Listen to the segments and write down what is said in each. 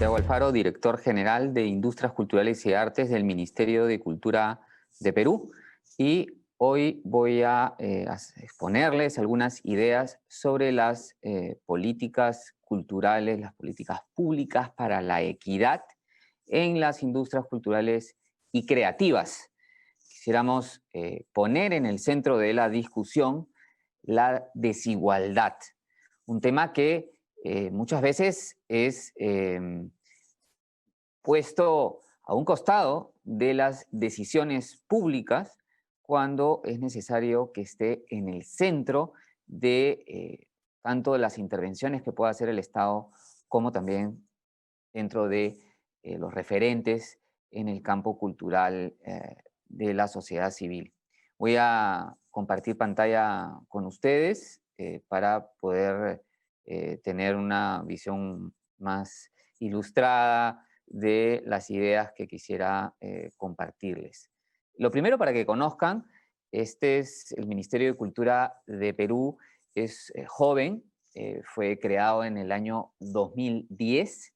Santiago Alfaro, director general de Industrias Culturales y Artes del Ministerio de Cultura de Perú. Y hoy voy a exponerles algunas ideas sobre las políticas culturales, las políticas públicas para la equidad en las industrias culturales y creativas. Quisiéramos poner en el centro de la discusión la desigualdad, un tema que muchas veces es puesto a un costado de las decisiones públicas cuando es necesario que esté en el centro de tanto las intervenciones que pueda hacer el Estado como también dentro de los referentes en el campo cultural de la sociedad civil. Voy a compartir pantalla con ustedes para poder tener una visión más ilustrada de las ideas que quisiera compartirles. Lo primero, para que conozcan, este es el Ministerio de Cultura de Perú, es joven, fue creado en el año 2010,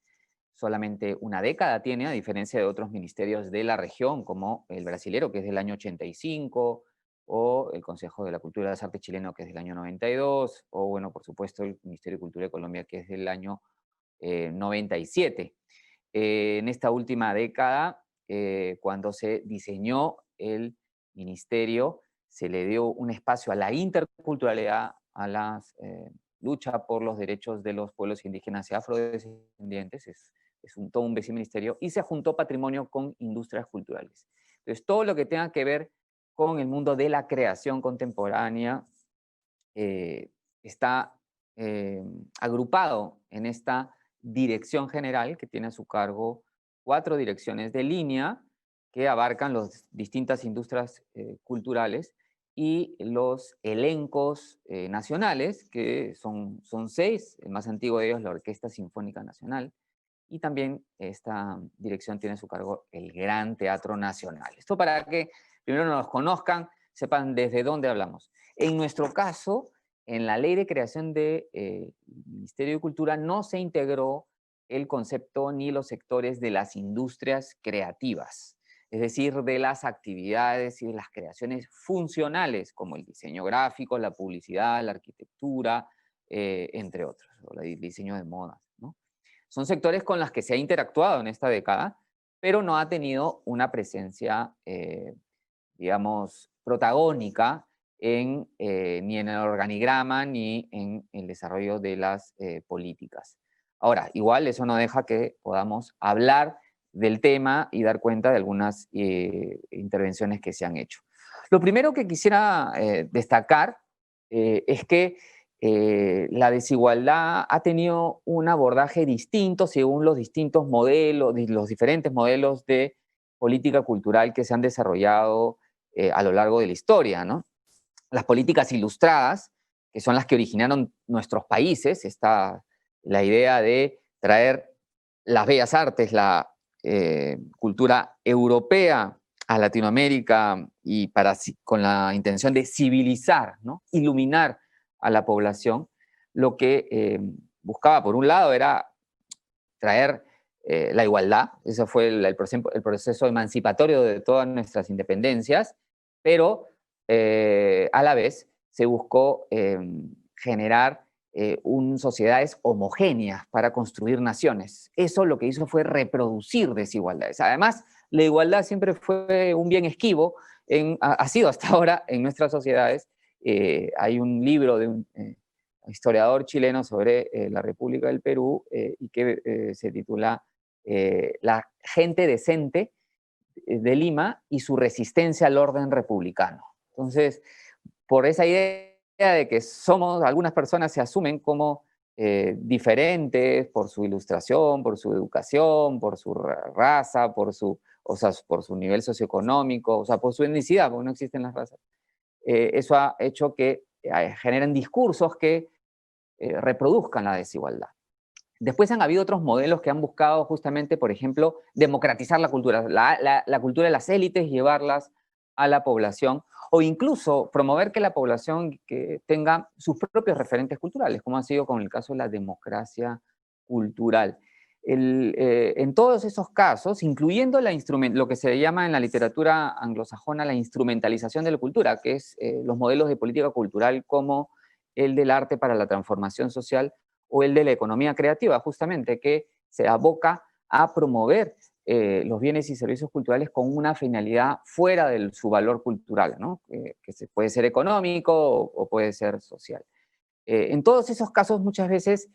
solamente una década tiene, a diferencia de otros ministerios de la región, como el brasilero, que es del año 85, o el Consejo de la Cultura y las Artes chileno, que es del año 92, o bueno, por supuesto, el Ministerio de Cultura de Colombia, que es del año 97. En esta última década, cuando se diseñó el ministerio, se le dio un espacio a la interculturalidad, a la lucha por los derechos de los pueblos indígenas y afrodescendientes, todo un viceministerio, y se juntó patrimonio con industrias culturales. Entonces, todo lo que tenga que ver con el mundo de la creación contemporánea está agrupado en esta dirección general que tiene a su cargo 4 direcciones de línea que abarcan las distintas industrias culturales y los elencos nacionales, que son 6, el más antiguo de ellos la Orquesta Sinfónica Nacional, y también esta dirección tiene a su cargo el Gran Teatro Nacional. Esto para que primero nos conozcan, sepan desde dónde hablamos. En nuestro caso, en la ley de creación del Ministerio de Cultura no se integró el concepto ni los sectores de las industrias creativas, es decir, de las actividades y de las creaciones funcionales, como el diseño gráfico, la publicidad, la arquitectura, entre otros, o el diseño de moda, ¿no? Son sectores con los que se ha interactuado en esta década, pero no ha tenido una presencia, digamos, protagónica ni en el organigrama ni en el desarrollo de las políticas. Ahora, igual eso no deja que podamos hablar del tema y dar cuenta de algunas intervenciones que se han hecho. Lo primero que quisiera destacar es que la desigualdad ha tenido un abordaje distinto según los distintos modelos, los diferentes modelos de política cultural que se han desarrollado a lo largo de la historia, ¿no? Las políticas ilustradas, que son las que originaron nuestros países, está la idea de traer las bellas artes, la cultura europea a Latinoamérica y con la intención de civilizar, ¿no? Iluminar a la población, lo que buscaba, por un lado, era traer la igualdad, ese fue el proceso emancipatorio de todas nuestras independencias, pero a la vez se buscó generar sociedades homogéneas para construir naciones. Eso lo que hizo fue reproducir desigualdades. Además, la igualdad siempre fue un bien esquivo, ha sido hasta ahora en nuestras sociedades. Hay un libro de un historiador chileno sobre la República del Perú y que se titula La gente decente de Lima y su resistencia al orden republicano. Entonces, por esa idea de que algunas personas se asumen como diferentes por su ilustración, por su educación, por su raza, por su nivel socioeconómico, o sea, por su etnicidad, porque no existen las razas. Eso ha hecho que generen discursos que reproduzcan la desigualdad. Después han habido otros modelos que han buscado justamente, por ejemplo, democratizar la cultura, la cultura de las élites, llevarlas a la población, o incluso promover que la población que tenga sus propios referentes culturales, como ha sido con el caso de la democracia cultural. En todos esos casos, incluyendo lo que se llama en la literatura anglosajona la instrumentalización de la cultura, que es los modelos de política cultural como el del arte para la transformación social o el de la economía creativa, justamente, que se aboca a promover los bienes y servicios culturales con una finalidad fuera de su valor cultural, ¿no? Puede ser económico o puede ser social. En todos esos casos, muchas veces,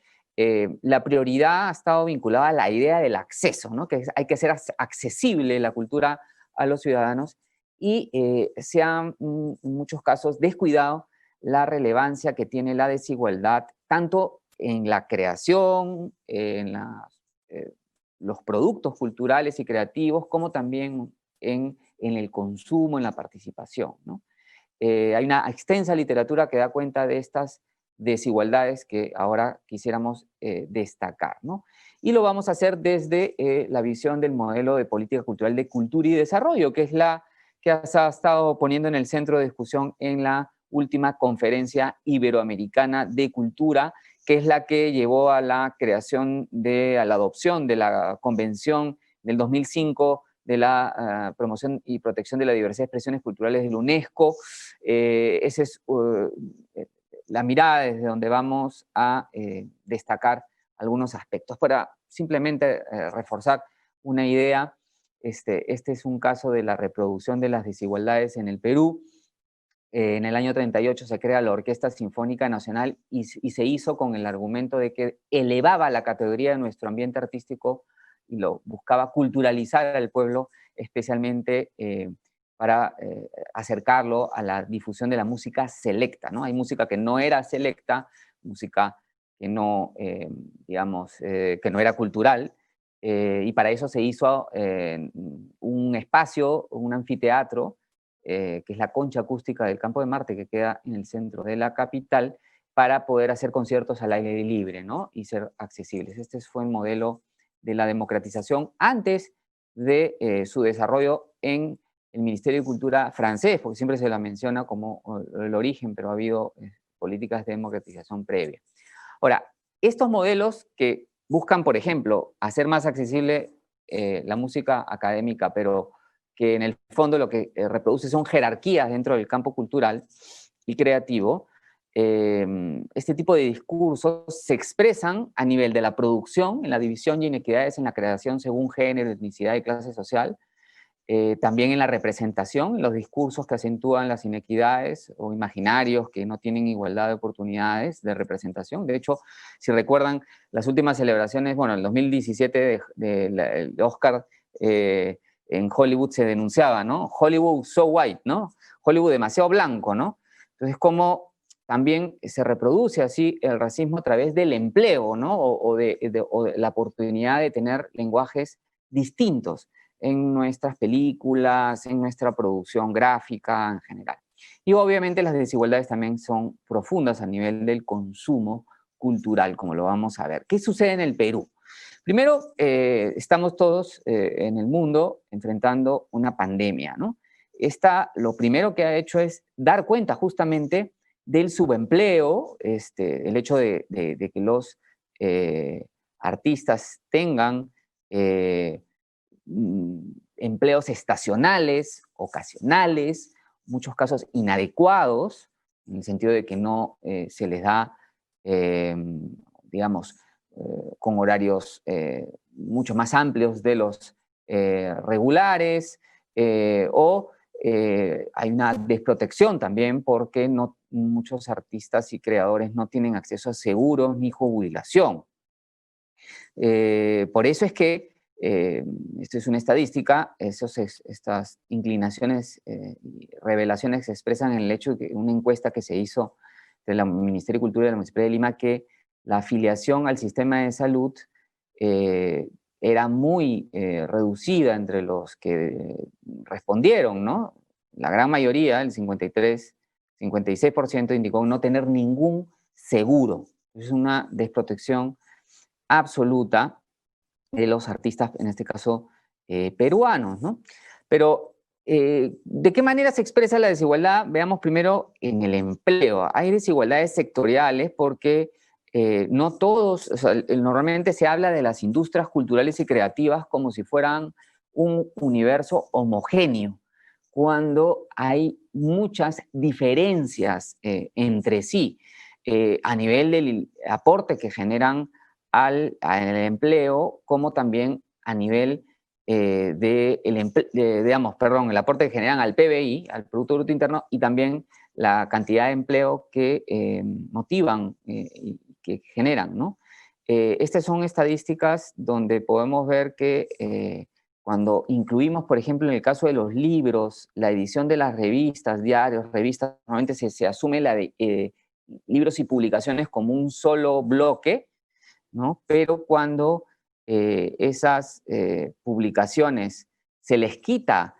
la prioridad ha estado vinculada a la idea del acceso, ¿no? Que hay que hacer accesible la cultura a los ciudadanos y se han, en muchos casos, descuidado la relevancia que tiene la desigualdad, tanto en la creación, eh, los productos culturales y creativos, como también en el consumo, en la participación, ¿no? Hay una extensa literatura que da cuenta de estas desigualdades que ahora quisiéramos destacar, ¿no? Y lo vamos a hacer desde la visión del modelo de política cultural de cultura y desarrollo, que es la que se ha estado poniendo en el centro de discusión en la última conferencia iberoamericana de cultura, que es la que llevó a la creación a la adopción de la Convención del 2005 de la promoción y protección de la diversidad de expresiones culturales de la UNESCO. Esa es la mirada desde donde vamos a destacar algunos aspectos. Para simplemente reforzar una idea, este es un caso de la reproducción de las desigualdades en el Perú. En el año 38 se crea la Orquesta Sinfónica Nacional y se hizo con el argumento de que elevaba la categoría de nuestro ambiente artístico y lo buscaba culturalizar al pueblo, especialmente para acercarlo a la difusión de la música selecta, ¿no? Hay música que no era selecta, música que no, digamos, que no era cultural, y para eso se hizo un espacio, un anfiteatro, que es la Concha Acústica del Campo de Marte, que queda en el centro de la capital, para poder hacer conciertos al aire libre, ¿no? Y ser accesibles. Este fue el modelo de la democratización antes de su desarrollo en el Ministerio de Cultura francés, porque siempre se la menciona como el origen, pero ha habido políticas de democratización previa. Ahora, estos modelos que buscan, por ejemplo, hacer más accesible la música académica, pero que en el fondo lo que reproduce son jerarquías dentro del campo cultural y creativo, este tipo de discursos se expresan a nivel de la producción, en la división y inequidades en la creación según género, etnicidad y clase social, también en la representación, en los discursos que acentúan las inequidades o imaginarios que no tienen igualdad de oportunidades de representación. De hecho, si recuerdan las últimas celebraciones, bueno, el 2017 de Oscar en Hollywood se denunciaba, ¿no? Hollywood so white, ¿no? Hollywood demasiado blanco, ¿no? Entonces, como también se reproduce así el racismo a través del empleo, ¿no? O de la oportunidad de tener lenguajes distintos en nuestras películas, en nuestra producción gráfica en general. Y obviamente las desigualdades también son profundas a nivel del consumo cultural, como lo vamos a ver. ¿Qué sucede en el Perú? Primero, estamos todos en el mundo enfrentando una pandemia, ¿no? Lo primero que ha hecho es dar cuenta justamente del subempleo, el hecho de que los artistas tengan empleos estacionales, ocasionales, muchos casos inadecuados, en el sentido de que no se les da, digamos, con horarios mucho más amplios de los regulares, o hay una desprotección también porque muchos artistas y creadores no tienen acceso a seguros ni jubilación. Por eso es que, esto es una estadística, estas inclinaciones y revelaciones se expresan en el hecho de que una encuesta que se hizo del Ministerio de Cultura de la Municipalidad de Lima, que la afiliación al sistema de salud era muy reducida entre los que respondieron, ¿no? La gran mayoría, el 56% indicó no tener ningún seguro. Es una desprotección absoluta de los artistas, en este caso peruanos, ¿no? Pero, ¿de qué manera se expresa la desigualdad? Veamos primero en el empleo. Hay desigualdades sectoriales porque no todos, o sea, normalmente se habla de las industrias culturales y creativas como si fueran un universo homogéneo, cuando hay muchas diferencias entre sí, a nivel del aporte que generan al empleo, como también a nivel digamos, perdón, el aporte que generan al PBI, al Producto Bruto Interno, y también la cantidad de empleo que motivan y que generan, ¿no? Estas son estadísticas donde podemos ver que cuando incluimos, por ejemplo, en el caso de los libros, la edición de las revistas, diarios, revistas, normalmente se asume la de libros y publicaciones como un solo bloque, ¿no? Pero cuando esas publicaciones se les quita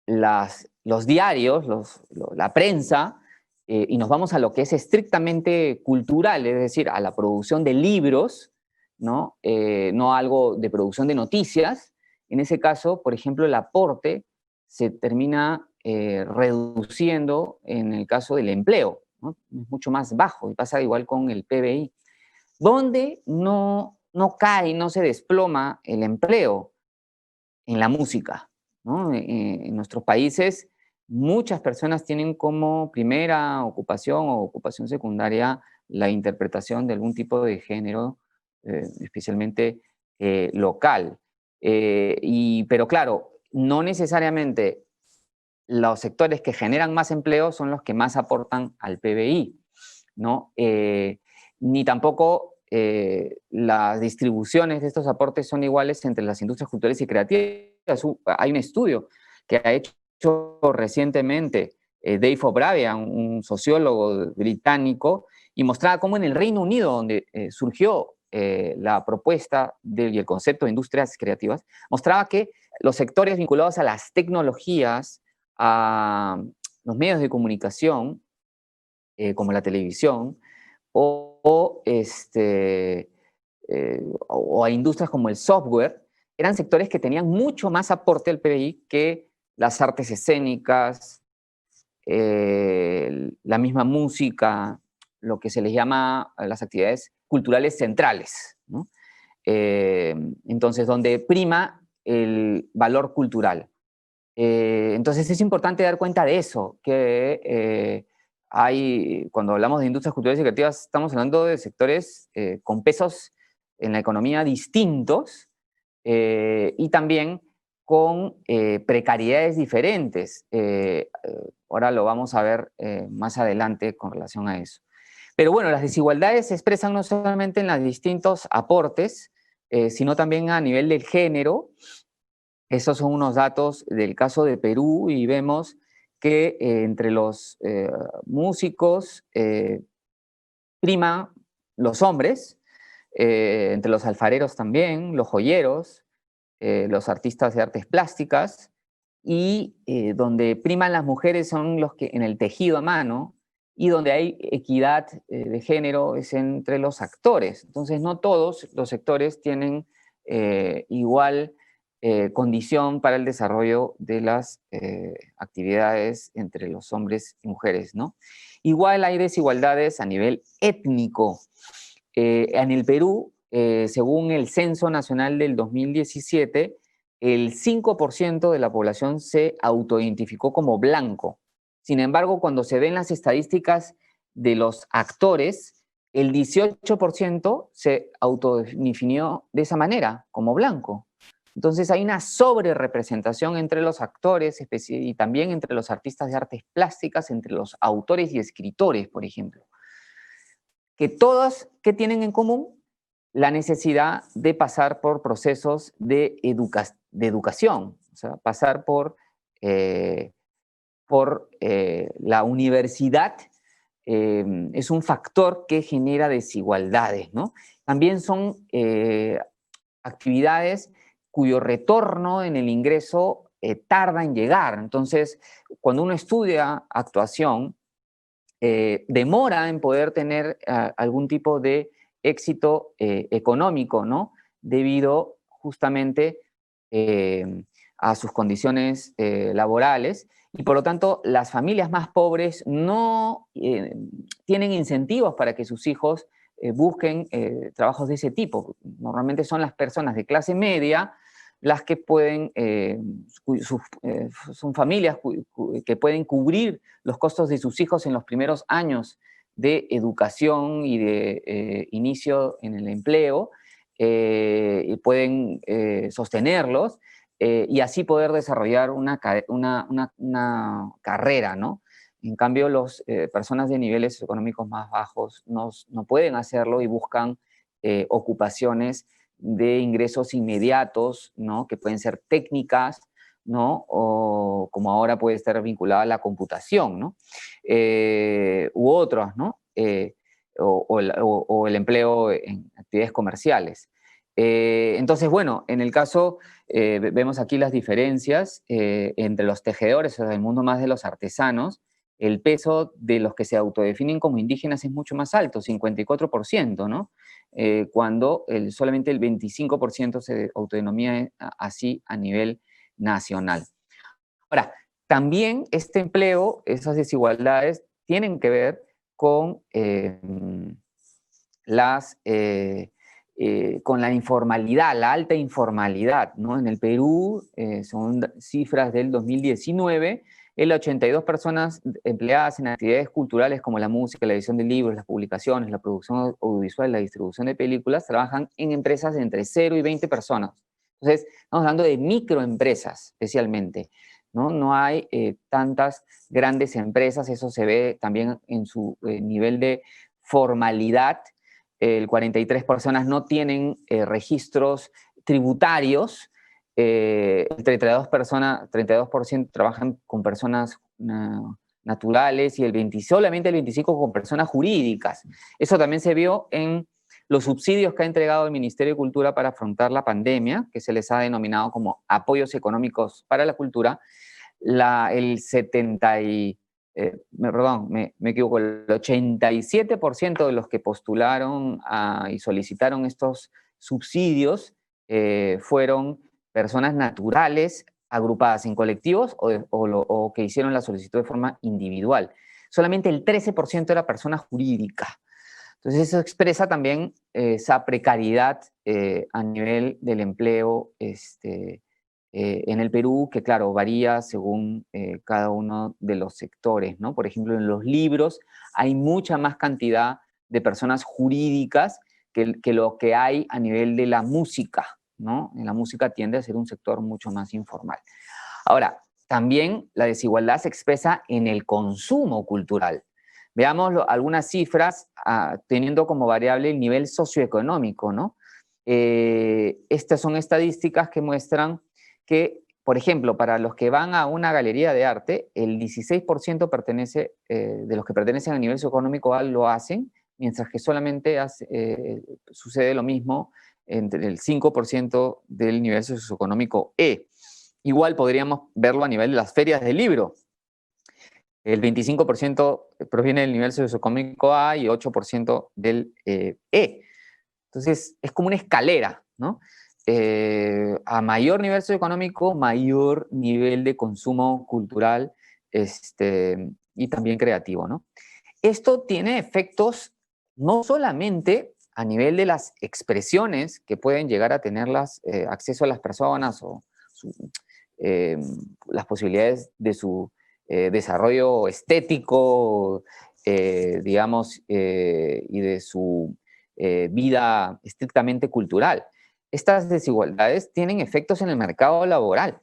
los diarios, la prensa, y nos vamos a lo que es estrictamente cultural, es decir, a la producción de libros, ¿no? No algo de producción de noticias. En ese caso, por ejemplo, el aporte se termina reduciendo en el caso del empleo, ¿no? Es mucho más bajo, y pasa igual con el PBI. ¿Dónde no cae, no se desploma el empleo? En la música, ¿no? En nuestros países, muchas personas tienen como primera ocupación o ocupación secundaria la interpretación de algún tipo de género, especialmente local. Pero claro, no necesariamente los sectores que generan más empleo son los que más aportan al PBI, ¿no? Ni tampoco las distribuciones de estos aportes son iguales entre las industrias culturales y creativas. Hay un estudio que ha hecho recientemente Dave O'Brien, un sociólogo británico, y mostraba cómo en el Reino Unido, donde surgió la propuesta y el concepto de industrias creativas, mostraba que los sectores vinculados a las tecnologías, a los medios de comunicación, como la televisión, o a industrias como el software, eran sectores que tenían mucho más aporte al PBI que las artes escénicas, la misma música, lo que se les llama las actividades culturales centrales, ¿no? Entonces, donde prima el valor cultural. Entonces es importante dar cuenta de eso, que cuando hablamos de industrias culturales y creativas, estamos hablando de sectores con pesos en la economía distintos, y también con precariedades diferentes. Ahora lo vamos a ver más adelante con relación a eso. Pero bueno, las desigualdades se expresan no solamente en los distintos aportes, sino también a nivel del género. Estos son unos datos del caso de Perú, y vemos que entre los músicos prima los hombres, entre los alfareros también, los joyeros, los artistas de artes plásticas, y donde priman las mujeres son los que en el tejido a mano, y donde hay equidad de género es entre los actores. Entonces no todos los sectores tienen igual condición para el desarrollo de las actividades entre los hombres y mujeres, ¿no? Igual hay desigualdades a nivel étnico. En el Perú, según el Censo Nacional del 2017, el 5% de la población se autoidentificó como blanco. Sin embargo, cuando se ven las estadísticas de los actores, el 18% se autodefinió de esa manera, como blanco. Entonces hay una sobrerepresentación entre los actores y también entre los artistas de artes plásticas, entre los autores y escritores, por ejemplo. Que todos, ¿qué tienen en común? La necesidad de pasar por procesos de educación, o sea, pasar por la universidad. Es un factor que genera desigualdades, ¿no? También son actividades cuyo retorno en el ingreso tarda en llegar. Entonces, cuando uno estudia actuación, demora en poder tener algún tipo de éxito económico, ¿no? Debido justamente a sus condiciones laborales, y por lo tanto las familias más pobres no tienen incentivos para que sus hijos busquen trabajos de ese tipo. Normalmente son las personas de clase media las que pueden, son familias que pueden cubrir los costos de sus hijos en los primeros años de educación y de inicio en el empleo, y pueden sostenerlos y así poder desarrollar una carrera, ¿no? En cambio, las personas de niveles económicos más bajos no pueden hacerlo y buscan ocupaciones de ingresos inmediatos, ¿no? Que pueden ser técnicas, ¿no? O como ahora puede estar vinculada a la computación, ¿no? U otros, ¿no? O el empleo en actividades comerciales. Entonces, bueno, en el caso, vemos aquí las diferencias entre los tejedores, o sea, el mundo más de los artesanos. El peso de los que se autodefinen como indígenas es mucho más alto, 54%, ¿no? Cuando solamente el 25% se autodenomina así a nivel nacional. Ahora, también este empleo, esas desigualdades, tienen que ver con con la informalidad, la alta informalidad, ¿no? En el Perú, según cifras del 2019, el 82 personas empleadas en actividades culturales como la música, la edición de libros, las publicaciones, la producción audiovisual, la distribución de películas, trabajan en empresas de entre 0 y 20 personas. Entonces, estamos hablando de microempresas especialmente, ¿no? No hay tantas grandes empresas, eso se ve también en su nivel de formalidad. El 43 personas no tienen registros tributarios, el 32% trabajan con personas naturales y solamente el 25% con personas jurídicas. Eso también se vio en los subsidios que ha entregado el Ministerio de Cultura para afrontar la pandemia, que se les ha denominado como apoyos económicos para la cultura. El 70 y, perdón, me equivoco, el 87% de los que postularon y solicitaron estos subsidios fueron personas naturales agrupadas en colectivos o que hicieron la solicitud de forma individual. Solamente el 13% era persona jurídica. Entonces eso expresa también esa precariedad a nivel del empleo en el Perú, que claro, varía según cada uno de los sectores, ¿no? Por ejemplo, en los libros hay mucha más cantidad de personas jurídicas que lo que hay a nivel de la música, ¿no? En la música tiende a ser un sector mucho más informal. Ahora, también la desigualdad se expresa en el consumo cultural. Veamos algunas cifras teniendo como variable el nivel socioeconómico, ¿no? Estas son estadísticas que muestran que, por ejemplo, para los que van a una galería de arte, el 16% de los que pertenecen al nivel socioeconómico A lo hacen, mientras que solamente sucede lo mismo entre el 5% del nivel socioeconómico E. Igual podríamos verlo a nivel de las ferias del libro. El 25% proviene del nivel socioeconómico A y 8% del E. Entonces, es como una escalera, ¿no? A mayor nivel socioeconómico, mayor nivel de consumo cultural y también creativo, ¿no? Esto tiene efectos no solamente a nivel de las expresiones que pueden llegar a tener acceso a las personas o eh, las posibilidades de su desarrollo estético, digamos, y de su vida estrictamente cultural. Estas desigualdades tienen efectos en el mercado laboral.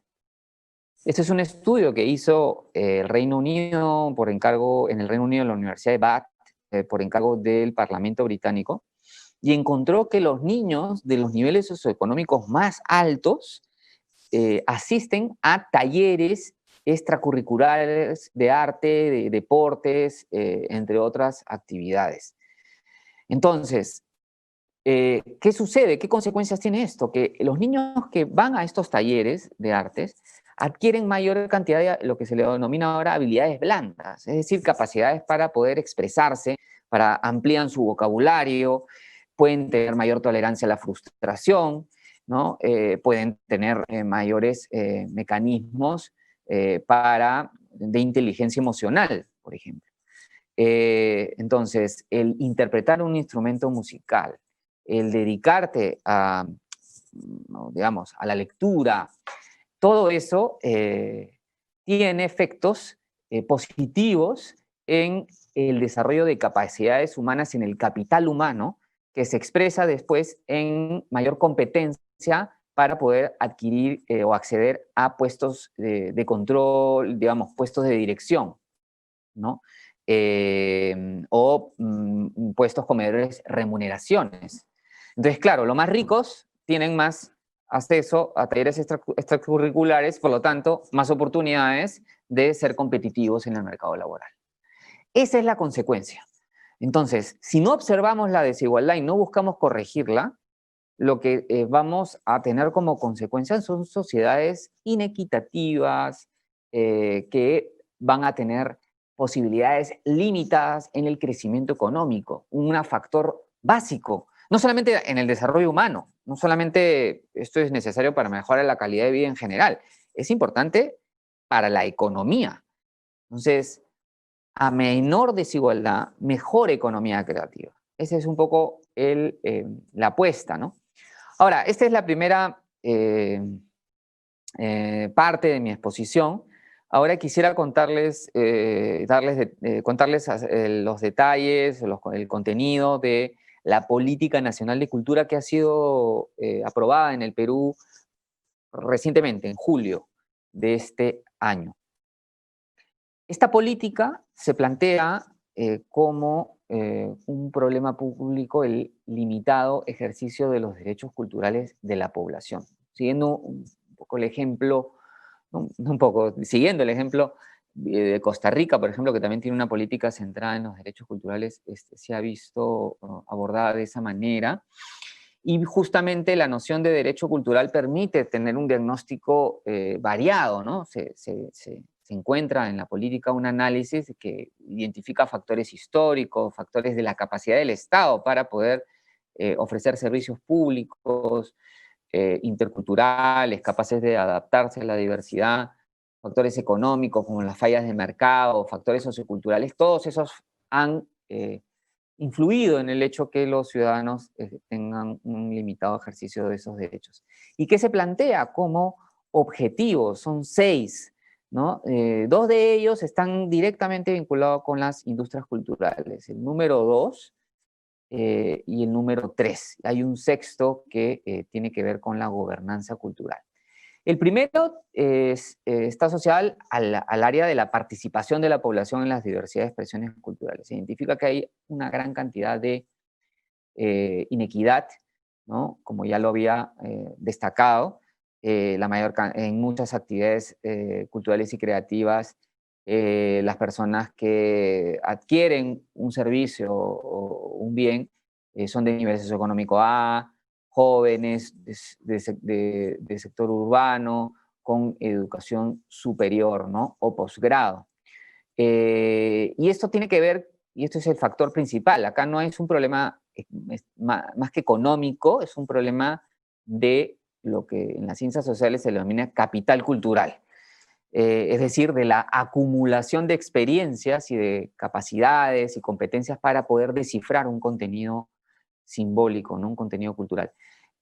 Este es un estudio que hizo el Reino Unido en el Reino Unido, en la Universidad de Bath, por encargo del Parlamento británico, y encontró que los niños de los niveles socioeconómicos más altos asisten a talleres extracurriculares de arte, de deportes, entre otras actividades. Entonces, ¿qué sucede? ¿Qué consecuencias tiene esto? Que los niños que van a estos talleres de artes adquieren mayor cantidad de lo que se le denomina ahora habilidades blandas, es decir, capacidades para poder expresarse, para amplían su vocabulario, pueden tener mayor tolerancia a la frustración, ¿no? Pueden tener mayores mecanismos de inteligencia emocional, por ejemplo. Entonces, el interpretar un instrumento musical, el dedicarte a, digamos, a la lectura, todo eso tiene efectos positivos en el desarrollo de capacidades humanas, en el capital humano, que se expresa después en mayor competencia para poder adquirir o acceder a puestos de control, digamos, puestos de dirección, ¿no? O puestos con mayores remuneraciones. Entonces, claro, los más ricos tienen más acceso a talleres extracurriculares, por lo tanto, más oportunidades de ser competitivos en el mercado laboral. Esa es la consecuencia. Entonces, si no observamos la desigualdad y no buscamos corregirla, lo que vamos a tener como consecuencia son sociedades inequitativas que van a tener posibilidades limitadas en el crecimiento económico, un factor básico, no solamente en el desarrollo humano, no solamente esto es necesario para mejorar la calidad de vida en general, es importante para la economía. Entonces, a menor desigualdad, mejor economía creativa. Esa es un poco la apuesta, ¿no? Ahora, esta es la primera parte de mi exposición. Ahora quisiera contarles, contarles los detalles, el contenido de la Política Nacional de Cultura que ha sido aprobada en el Perú recientemente, en julio de este año. Esta política se plantea como un problema público el limitado ejercicio de los derechos culturales de la población. Siguiendo un poco el ejemplo, siguiendo el ejemplo de Costa Rica, por ejemplo, que también tiene una política centrada en los derechos culturales, se ha visto abordada de esa manera. Y justamente la noción de derecho cultural permite tener un diagnóstico variado, ¿no? Se encuentra en la política un análisis que identifica factores históricos, factores de la capacidad del Estado para poder ofrecer servicios públicos, interculturales, capaces de adaptarse a la diversidad, factores económicos como las fallas de mercado, factores socioculturales, todos esos han influido en el hecho que los ciudadanos tengan un limitado ejercicio de esos derechos. ¿Y qué se plantea como objetivos? Son 6, ¿no? 2 de ellos están directamente vinculados con las industrias culturales. El número 2 y el número 3. Hay un sexto que tiene que ver con la gobernanza cultural. El primero está asociado al área de la participación de la población en las diversidad de expresiones culturales. Se identifica que hay una gran cantidad de inequidad, ¿no? Como ya lo había destacado, en muchas actividades culturales y creativas, las personas que adquieren un servicio o un bien son de nivel socioeconómico A, jóvenes de sector urbano, con educación superior, ¿no? O posgrado. Y esto tiene que ver, y esto es el factor principal, acá no es un problema más que económico, es un problema de lo que en las ciencias sociales se denomina capital cultural. Es decir, de la acumulación de experiencias y de capacidades y competencias para poder descifrar un contenido simbólico, ¿no? Un contenido cultural.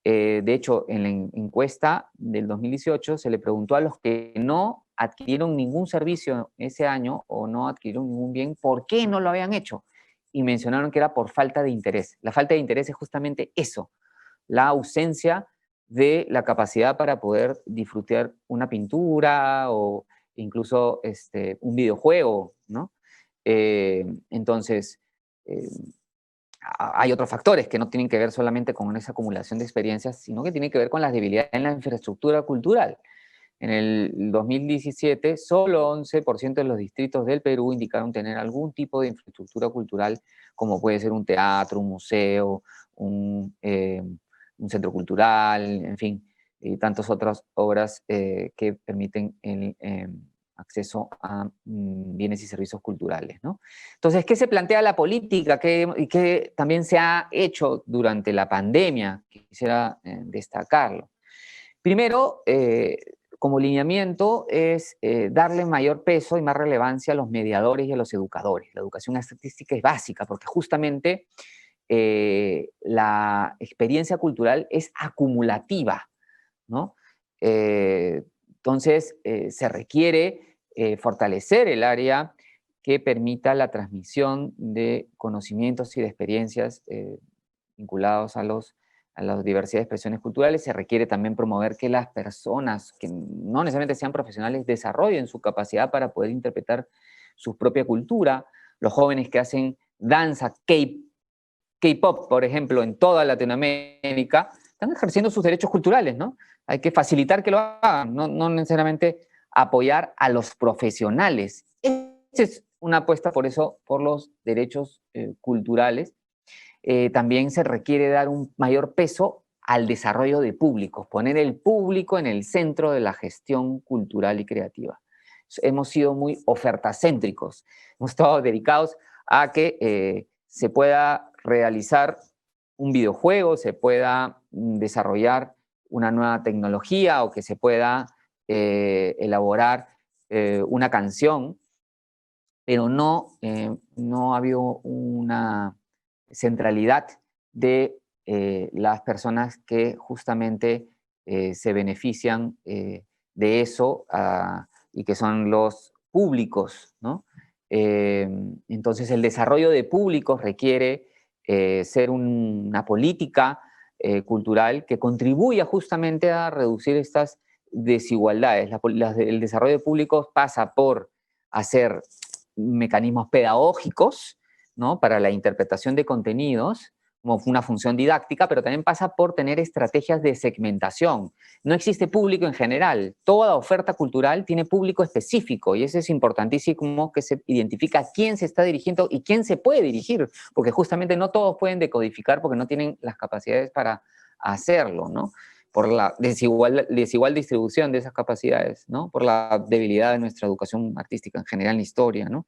De hecho, en la encuesta del 2018 se le preguntó a los que no adquirieron ningún servicio ese año o no adquirieron ningún bien, ¿por qué no lo habían hecho? Y mencionaron que era por falta de interés. La falta de interés es justamente eso, la ausencia de la capacidad para poder disfrutar una pintura o incluso un videojuego, ¿no? Entonces, hay otros factores que no tienen que ver solamente con esa acumulación de experiencias, sino que tienen que ver con las debilidades en la infraestructura cultural. En el 2017, solo 11% de los distritos del Perú indicaron tener algún tipo de infraestructura cultural, como puede ser un teatro, un museo, un centro cultural, en fin, y tantas otras obras que permiten el acceso a bienes y servicios culturales, ¿no? Entonces, ¿qué se plantea la política? Y qué también se ha hecho durante la pandemia? Quisiera destacarlo. Primero, como lineamiento es darle mayor peso y más relevancia a los mediadores y a los educadores. La educación artística es básica porque justamente la experiencia cultural es acumulativa, ¿no? Entonces, se requiere fortalecer el área que permita la transmisión de conocimientos y de experiencias vinculados a las diversidad de expresiones culturales. Se requiere también promover que las personas que no necesariamente sean profesionales desarrollen su capacidad para poder interpretar su propia cultura. Los jóvenes que hacen danza, K-pop, por ejemplo, en toda Latinoamérica, están ejerciendo sus derechos culturales, ¿no? Hay que facilitar que lo hagan, no necesariamente apoyar a los profesionales. Esa es una apuesta por eso, por los derechos culturales. También se requiere dar un mayor peso al desarrollo de públicos, poner el público en el centro de la gestión cultural y creativa. Hemos sido muy ofertacéntricos, hemos estado dedicados a que se pueda realizar un videojuego, se pueda desarrollar una nueva tecnología o que se pueda elaborar una canción, pero no ha habido una centralidad de las personas que justamente se benefician de eso y que son los públicos, ¿no? Entonces, el desarrollo de públicos requiere ser una política cultural que contribuya justamente a reducir estas desigualdades. El desarrollo de públicos pasa por hacer mecanismos pedagógicos, ¿no? Para la interpretación de contenidos, como una función didáctica, pero también pasa por tener estrategias de segmentación. No existe público en general. Toda oferta cultural tiene público específico y eso es importantísimo, que se identifica a quién se está dirigiendo y quién se puede dirigir, porque justamente no todos pueden decodificar porque no tienen las capacidades para hacerlo, ¿no? Por la desigual distribución de esas capacidades, ¿no? Por la debilidad de nuestra educación artística en general en historia, ¿no?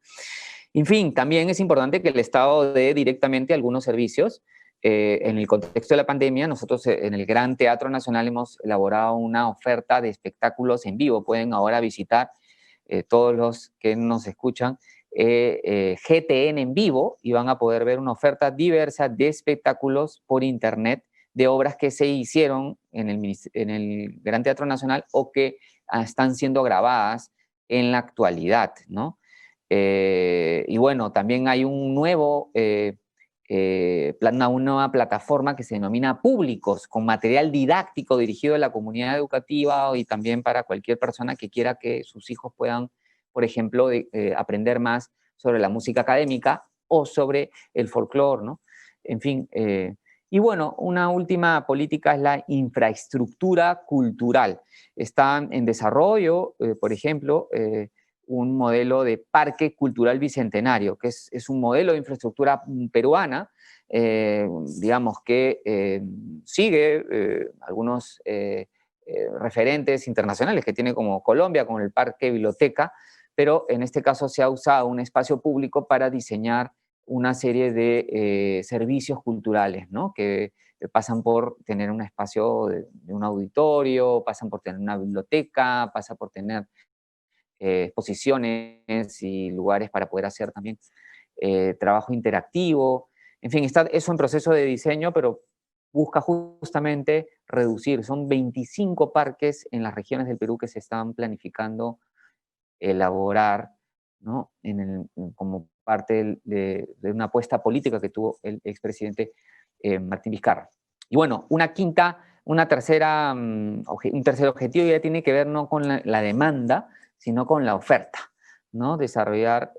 En fin, también es importante que el Estado dé directamente algunos servicios. En el contexto de la pandemia, nosotros en el Gran Teatro Nacional hemos elaborado una oferta de espectáculos en vivo. Pueden ahora visitar todos los que nos escuchan GTN en vivo y van a poder ver una oferta diversa de espectáculos por internet de obras que se hicieron en el Gran Teatro Nacional o que están siendo grabadas en la actualidad, ¿no? Y bueno, también hay un nuevo una nueva plataforma que se denomina Públicos, con material didáctico dirigido a la comunidad educativa y también para cualquier persona que quiera que sus hijos puedan, por ejemplo, aprender más sobre la música académica o sobre el folclore, ¿no? En fin, y bueno, una última política es la infraestructura cultural. Están en desarrollo, por ejemplo, un modelo de parque cultural bicentenario, que es un modelo de infraestructura peruana, digamos que sigue algunos referentes internacionales que tiene como Colombia, como el Parque Biblioteca, pero en este caso se ha usado un espacio público para diseñar una serie de servicios culturales, ¿no? Que pasan por tener un espacio de un auditorio, pasan por tener una biblioteca, pasa por tener exposiciones y lugares para poder hacer también trabajo interactivo. En fin, está eso en proceso de diseño, pero busca justamente reducir. Son 25 parques en las regiones del Perú que se están planificando elaborar, ¿no? Como parte de una apuesta política que tuvo el expresidente Martín Vizcarra. Y bueno, un tercer objetivo ya tiene que ver no con la demanda, sino con la oferta, ¿no? Desarrollar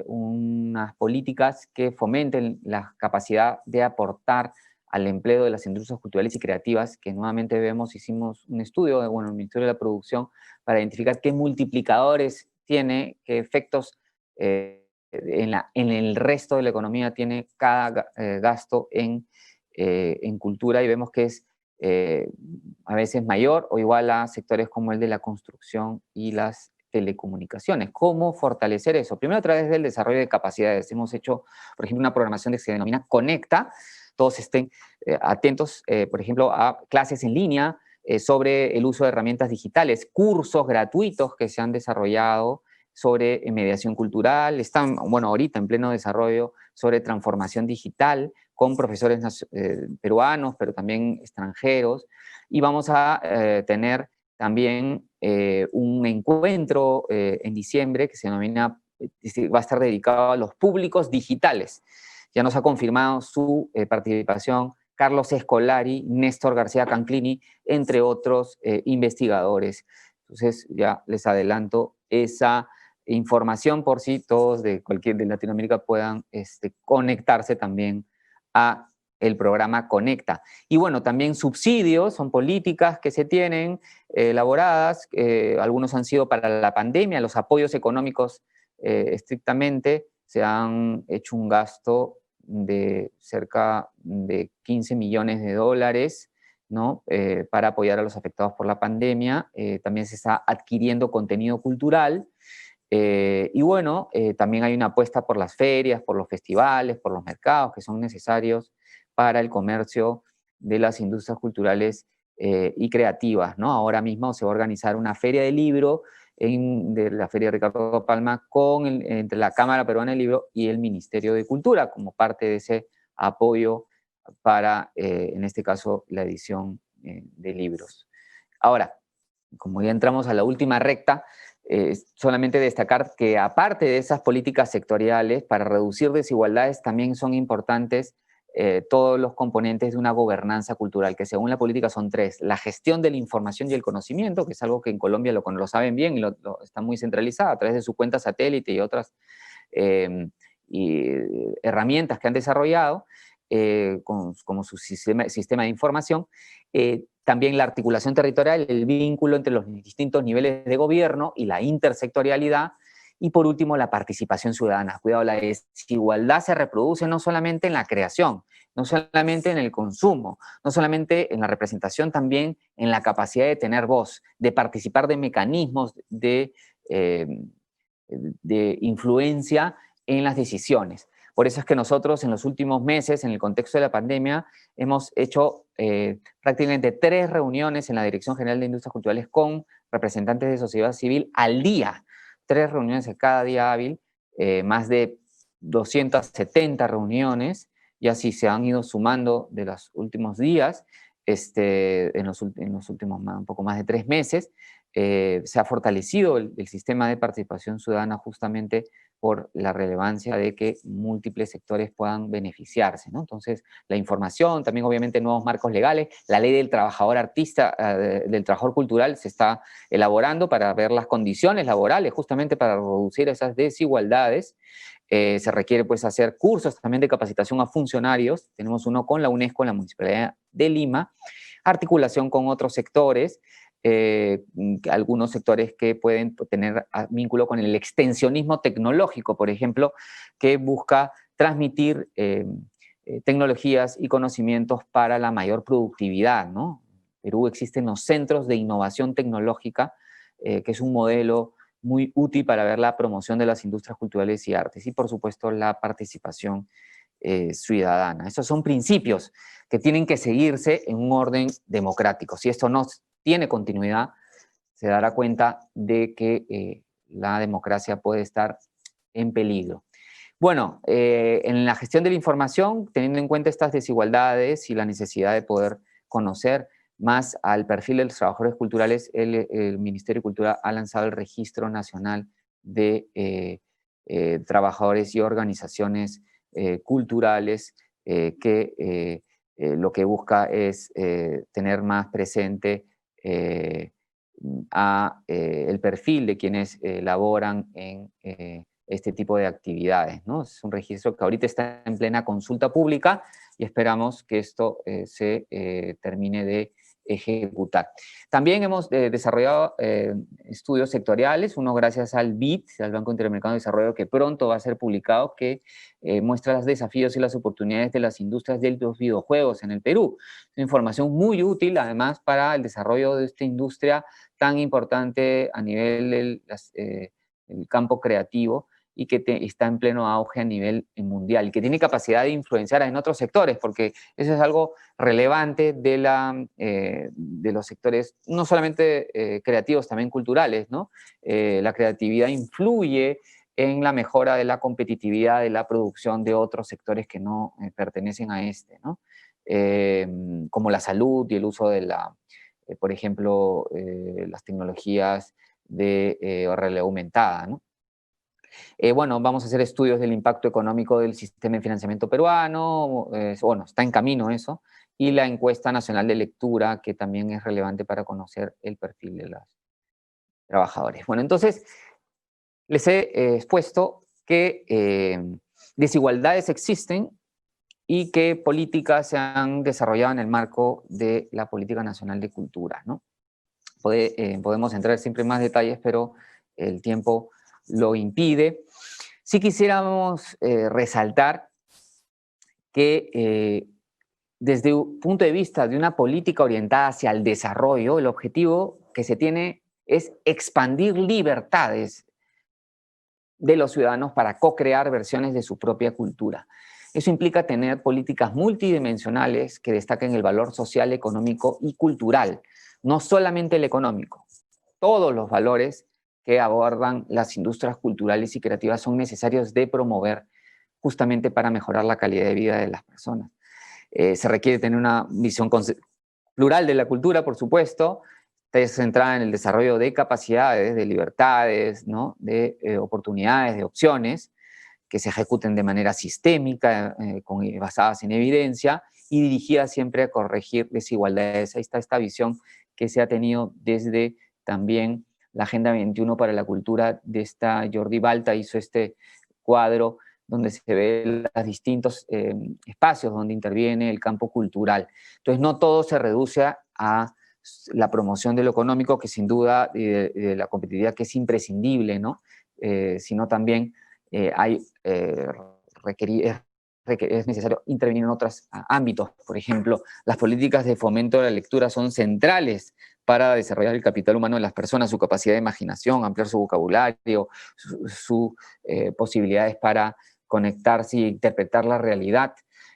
unas políticas que fomenten la capacidad de aportar al empleo de las industrias culturales y creativas, que nuevamente hicimos un estudio, bueno, el Ministerio de la Producción, para identificar qué multiplicadores tiene, qué efectos en el resto de la economía tiene cada gasto en cultura, y vemos que es a veces mayor o igual a sectores como el de la construcción y las telecomunicaciones. ¿Cómo fortalecer eso? Primero a través del desarrollo de capacidades. Hemos hecho, por ejemplo, una programación que se denomina Conecta. Todos estén atentos, por ejemplo, a clases en línea sobre el uso de herramientas digitales, cursos gratuitos que se han desarrollado sobre mediación cultural, están, bueno, ahorita en pleno desarrollo sobre transformación digital con profesores peruanos, pero también extranjeros, y vamos a tener también un encuentro en diciembre que se denomina, va a estar dedicado a los públicos digitales. Ya nos ha confirmado su participación Carlos Escolari, Néstor García Canclini, entre otros investigadores. Entonces ya les adelanto esa información por si todos de Latinoamérica puedan conectarse también a el programa Conecta. Y bueno, también subsidios, son políticas que se tienen elaboradas, algunos han sido para la pandemia, los apoyos económicos estrictamente, se han hecho un gasto de cerca de 15 millones de dólares, ¿no? Para apoyar a los afectados por la pandemia. También se está adquiriendo contenido cultural. Y bueno, también hay una apuesta por las ferias, por los festivales, por los mercados que son necesarios para el comercio de las industrias culturales y creativas, ¿no? Ahora mismo se va a organizar una feria de libro de la Feria Ricardo Palma entre la Cámara Peruana del Libro y el Ministerio de Cultura como parte de ese apoyo para, en este caso, la edición de libros. Ahora, como ya entramos a la última recta, solamente destacar que aparte de esas políticas sectoriales para reducir desigualdades también son importantes todos los componentes de una gobernanza cultural, que según la política son tres: la gestión de la información y el conocimiento, que es algo que en Colombia lo saben bien y está muy centralizado a través de su cuenta satélite y otras herramientas que han desarrollado, como su sistema de información. También la articulación territorial, el vínculo entre los distintos niveles de gobierno y la intersectorialidad. Y por último, la participación ciudadana. Cuidado, la desigualdad se reproduce no solamente en la creación, no solamente en el consumo, no solamente en la representación, también en la capacidad de tener voz, de participar de mecanismos de influencia en las decisiones. Por eso es que nosotros en los últimos meses, en el contexto de la pandemia, hemos hecho prácticamente 3 reuniones en la Dirección General de Industrias Culturales con representantes de sociedad civil al día. 3 reuniones a cada día hábil, más de 270 reuniones, y así se han ido sumando de los últimos días, en los últimos un poco más de 3 meses. Se ha fortalecido el sistema de participación ciudadana justamente por la relevancia de que múltiples sectores puedan beneficiarse, ¿no? Entonces, la información, también obviamente nuevos marcos legales, la ley del trabajador artista, del trabajador cultural se está elaborando para ver las condiciones laborales, justamente para reducir esas desigualdades. Se requiere pues hacer cursos también de capacitación a funcionarios, tenemos uno con la UNESCO en la Municipalidad de Lima, articulación con otros sectores, algunos sectores que pueden tener vínculo con el extensionismo tecnológico, por ejemplo, que busca transmitir tecnologías y conocimientos para la mayor productividad, ¿no? En Perú existen los centros de innovación tecnológica, que es un modelo muy útil para ver la promoción de las industrias culturales y artes, y por supuesto la participación ciudadana. Esos son principios que tienen que seguirse en un orden democrático. Si esto no tiene continuidad, se dará cuenta de que la democracia puede estar en peligro. Bueno, en la gestión de la información, teniendo en cuenta estas desigualdades y la necesidad de poder conocer más al perfil de los trabajadores culturales, el Ministerio de Cultura ha lanzado el Registro Nacional de Trabajadores y Organizaciones Culturales, que lo que busca es tener más presente el perfil de quienes laboran en este tipo de actividades, ¿no? Es un registro que ahorita está en plena consulta pública y esperamos que esto se termine de ejecutar. También hemos desarrollado estudios sectoriales, uno gracias al BID, al Banco Interamericano de Desarrollo, que pronto va a ser publicado, que muestra los desafíos y las oportunidades de las industrias de los videojuegos en el Perú. Es una información muy útil, además, para el desarrollo de esta industria tan importante a nivel del campo creativo, y que está en pleno auge a nivel mundial, y que tiene capacidad de influenciar en otros sectores, porque eso es algo relevante de los sectores, no solamente creativos, también culturales, ¿no? La creatividad influye en la mejora de la competitividad de la producción de otros sectores que no pertenecen a este, ¿no? Como la salud y el uso de por ejemplo, las tecnologías de realidad aumentada, ¿no? Bueno, vamos a hacer estudios del impacto económico del sistema de financiamiento peruano, bueno, está en camino eso, y la encuesta nacional de lectura, que también es relevante para conocer el perfil de los trabajadores. Bueno, entonces, les he expuesto que desigualdades existen y qué políticas se han desarrollado en el marco de la Política Nacional de Cultura, ¿no? Podemos entrar siempre en más detalles, pero el tiempo lo impide. Sí quisiéramos resaltar que desde un punto de vista de una política orientada hacia el desarrollo, el objetivo que se tiene es expandir libertades de los ciudadanos para co-crear versiones de su propia cultura. Eso implica tener políticas multidimensionales que destaquen el valor social, económico y cultural, no solamente el económico. Todos los valores que abordan las industrias culturales y creativas son necesarios de promover justamente para mejorar la calidad de vida de las personas. Se requiere tener una visión plural de la cultura, por supuesto, centrada en el desarrollo de capacidades, de libertades, ¿no? De oportunidades, de opciones, que se ejecuten de manera sistémica, basadas en evidencia y dirigidas siempre a corregir desigualdades. Ahí está esta visión que se ha tenido desde también la Agenda 21 para la Cultura de esta Jordi Balta, hizo este cuadro donde se ve los distintos espacios donde interviene el campo cultural. Entonces, no todo se reduce a la promoción de lo económico, que sin duda, de la competitividad, que es imprescindible, ¿no? Sino también es necesario intervenir en otros ámbitos. Por ejemplo, las políticas de fomento de la lectura son centrales para desarrollar el capital humano de las personas, su capacidad de imaginación, ampliar su vocabulario, sus posibilidades para conectarse y interpretar la realidad.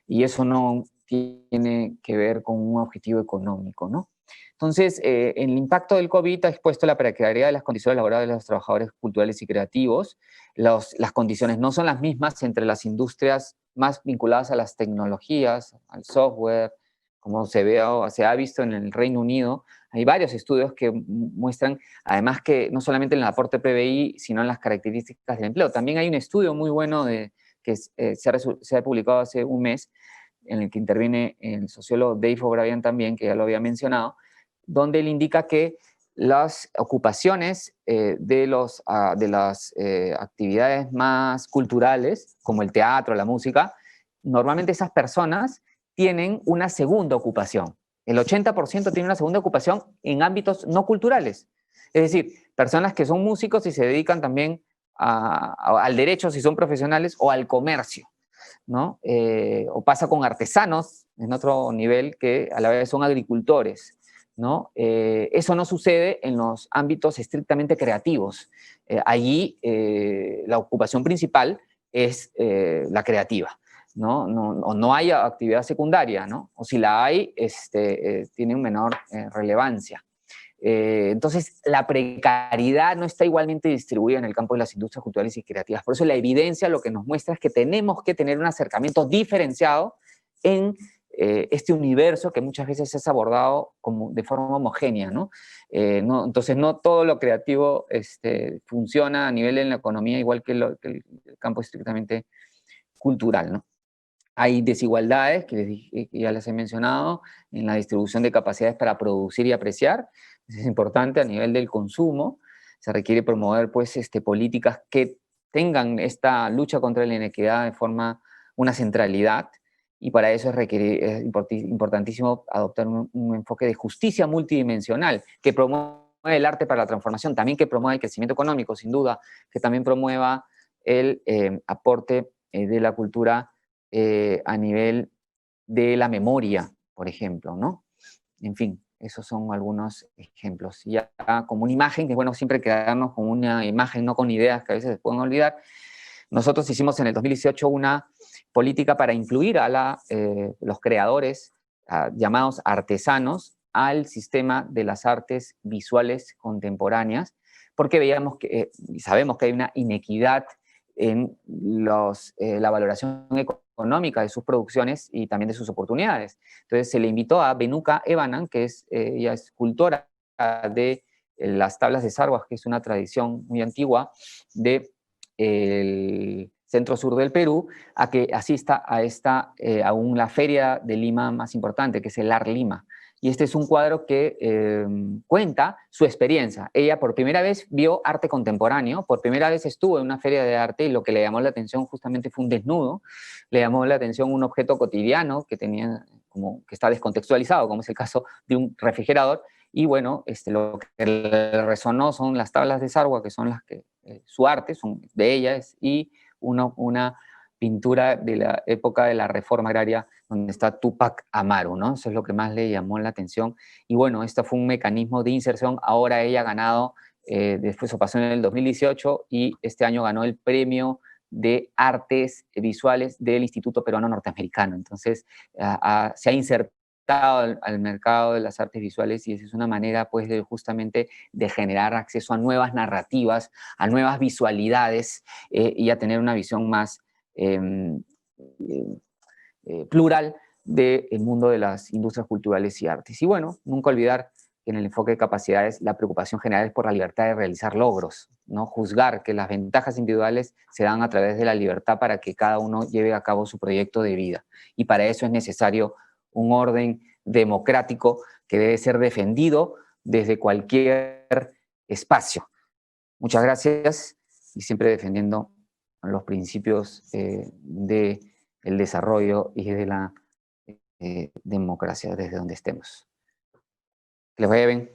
Y eso no tiene que ver con un objetivo económico, ¿no? Entonces, el impacto del COVID ha expuesto la precariedad de las condiciones laborales de los trabajadores culturales y creativos. Las condiciones no son las mismas entre las industrias más vinculadas a las tecnologías, al software, como se ha visto en el Reino Unido. Hay varios estudios que muestran, además, que no solamente en el aporte PBI, sino en las características del empleo. También hay un estudio muy bueno que se ha publicado hace un mes, en el que interviene el sociólogo Dave O'Brien también, que ya lo había mencionado, donde él indica que las ocupaciones de las actividades más culturales, como el teatro, la música, normalmente esas personas tienen una segunda ocupación. El 80% tiene una segunda ocupación en ámbitos no culturales. Es decir, personas que son músicos y se dedican también al derecho si son profesionales o al comercio, ¿no? O pasa con artesanos en otro nivel que a la vez son agricultores, ¿no? Eso no sucede en los ámbitos estrictamente creativos. Allí la ocupación principal es la creativa, ¿no? No hay actividad secundaria, ¿no? O si la hay, tiene una menor relevancia. Entonces, la precariedad no está igualmente distribuida en el campo de las industrias culturales y creativas. Por eso la evidencia lo que nos muestra es que tenemos que tener un acercamiento diferenciado en este universo que muchas veces es abordado de forma homogénea, ¿no? Entonces, no todo lo creativo funciona a nivel en la economía igual que el campo estrictamente cultural, ¿no? Hay desigualdades, que ya les he mencionado, en la distribución de capacidades para producir y apreciar. Eso es importante a nivel del consumo. Se requiere promover pues, políticas que tengan esta lucha contra la inequidad de forma, una centralidad, y para eso es importantísimo adoptar un enfoque de justicia multidimensional que promueva el arte para la transformación, también que promueva el crecimiento económico, sin duda, que también promueva el aporte de la cultura a nivel de la memoria, por ejemplo, ¿no? En fin, esos son algunos ejemplos. Ya como una imagen, que es bueno siempre quedarnos con una imagen, no con ideas que a veces se pueden olvidar. Nosotros hicimos en el 2018 una política para incluir a los creadores llamados artesanos al sistema de las artes visuales contemporáneas, porque veíamos que, sabemos que hay una inequidad en la valoración económica de sus producciones y también de sus oportunidades. Entonces se le invitó a Benuka Ebanan, que ella es escultora de las tablas de Sarguas, que es una tradición muy antigua del centro sur del Perú, a que asista a la feria de Lima más importante, que es el Art Lima. Y este es un cuadro que cuenta su experiencia. Ella por primera vez vio arte contemporáneo, por primera vez estuvo en una feria de arte y lo que le llamó la atención justamente fue un desnudo, le llamó la atención un objeto cotidiano que tenía como que está descontextualizado, como es el caso de un refrigerador, y bueno, lo que le resonó son las tablas de Sarwa, que son las que su arte, son de ellas, y una pintura de la época de la Reforma Agraria, donde está Tupac Amaru, ¿no? Eso es lo que más le llamó la atención. Y bueno, esto fue un mecanismo de inserción. Ahora ella ha ganado, después eso pasó en el 2018, y este año ganó el premio de artes visuales del Instituto Peruano Norteamericano. Entonces, se ha insertado al mercado de las artes visuales y esa es una manera, pues, justamente de generar acceso a nuevas narrativas, a nuevas visualidades y a tener una visión más plural del mundo de las industrias culturales y artes. Y bueno, nunca olvidar que en el enfoque de capacidades la preocupación general es por la libertad de realizar logros, no juzgar que las ventajas individuales se dan a través de la libertad para que cada uno lleve a cabo su proyecto de vida. Y para eso es necesario un orden democrático que debe ser defendido desde cualquier espacio. Muchas gracias y siempre defendiendo los principios del desarrollo y de la democracia desde donde estemos. Que les vaya bien.